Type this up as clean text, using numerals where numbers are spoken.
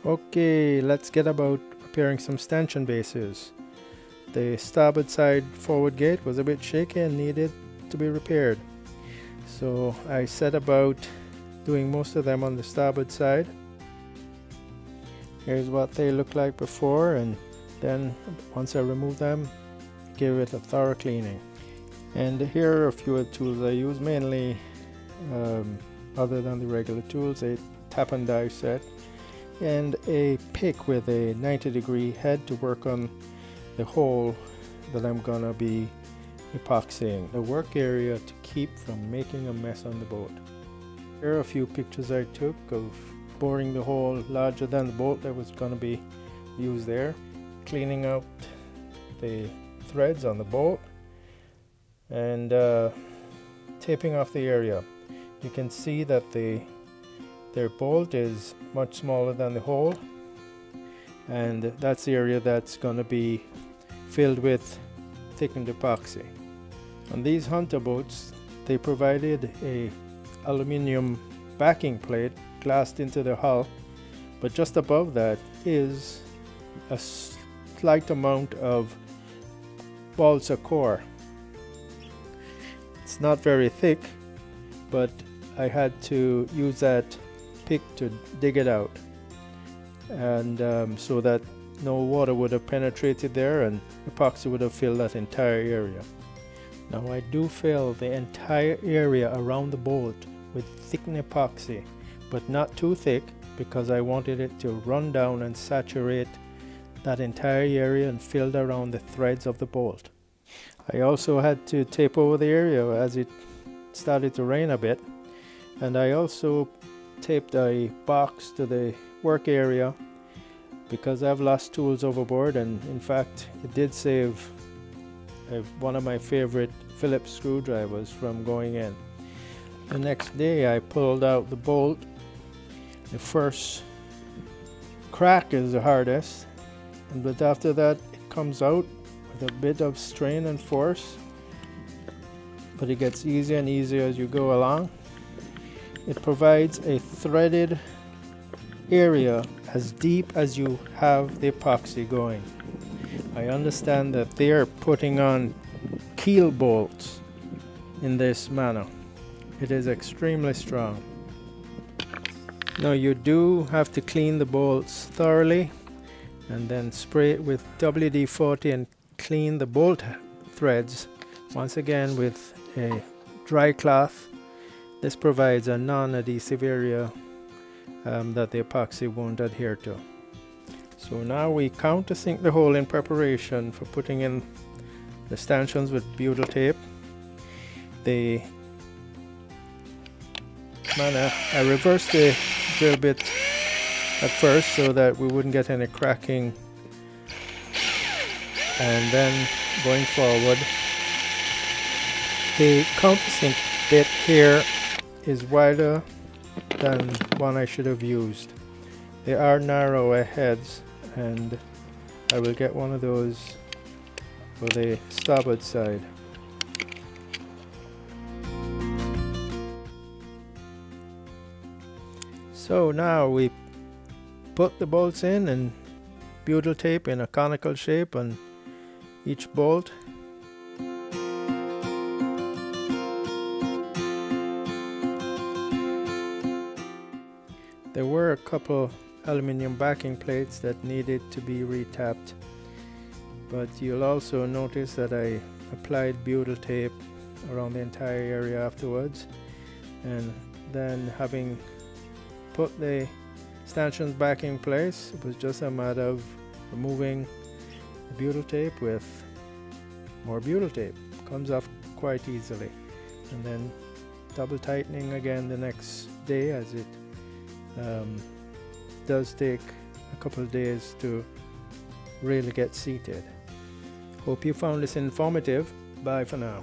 Okay, let's get about repairing some stanchion bases. The starboard side forward gate was a bit shaky and needed to be repaired. So I set about doing most of them on the starboard side. Here's what they look like before, and then once I remove them, give it a thorough cleaning. And here are a few of the tools I use, mainly other than the regular tools, a tap and die set and a pick with a 90-degree head to work on the hole that I'm gonna be epoxying, the work area to keep from making a mess on the boat. Here are a few pictures I took of boring the hole larger than the bolt that was gonna be used there, cleaning out the threads on the bolt, and taping off the area. You can see that their bolt is much smaller than the hole, and that's the area that's going to be filled with thickened epoxy. On these Hunter boats, they provided a aluminium backing plate glassed into the hull, but just above that is a slight amount of balsa core. It's not very thick, but I had to use that pick to dig it out, and so that no water would have penetrated there and epoxy would have filled that entire area. Now I do fill the entire area around the bolt with thickened epoxy, but not too thick, because I wanted it to run down and saturate that entire area and filled around the threads of the bolt. I also had to tape over the area as it started to rain a bit, and I also taped a box to the work area because I've lost tools overboard, and in fact it did save one of my favorite Phillips screwdrivers from going in. The next day I pulled out the bolt. The first crack is the hardest, but after that it comes out with a bit of strain and force, but it gets easier and easier as you go along. It provides a threaded area as deep as you have the epoxy going. I understand that they are putting on keel bolts in this manner. It is extremely strong. Now you do have to clean the bolts thoroughly and then spray it with WD-40 and clean the bolt threads once again with a dry cloth. This provides a non-adhesive area that the epoxy won't adhere to. So now we countersink the hole in preparation for putting in the stanchions with butyl tape. I reversed the drill bit at first so that we wouldn't get any cracking, and then going forward, the countersink bit here is wider than one I should have used. They are narrower heads, and I will get one of those for the starboard side. So now we put the bolts in and butyl tape in a conical shape on each bolt. There were a couple aluminium backing plates that needed to be retapped, but you'll also notice that I applied butyl tape around the entire area afterwards, and then having put the stanchions back in place, it was just a matter of removing the butyl tape with more butyl tape. Comes off quite easily, and then double tightening again the next day, as it does take a couple of days to really get seated. Hope you found this informative. Bye for now.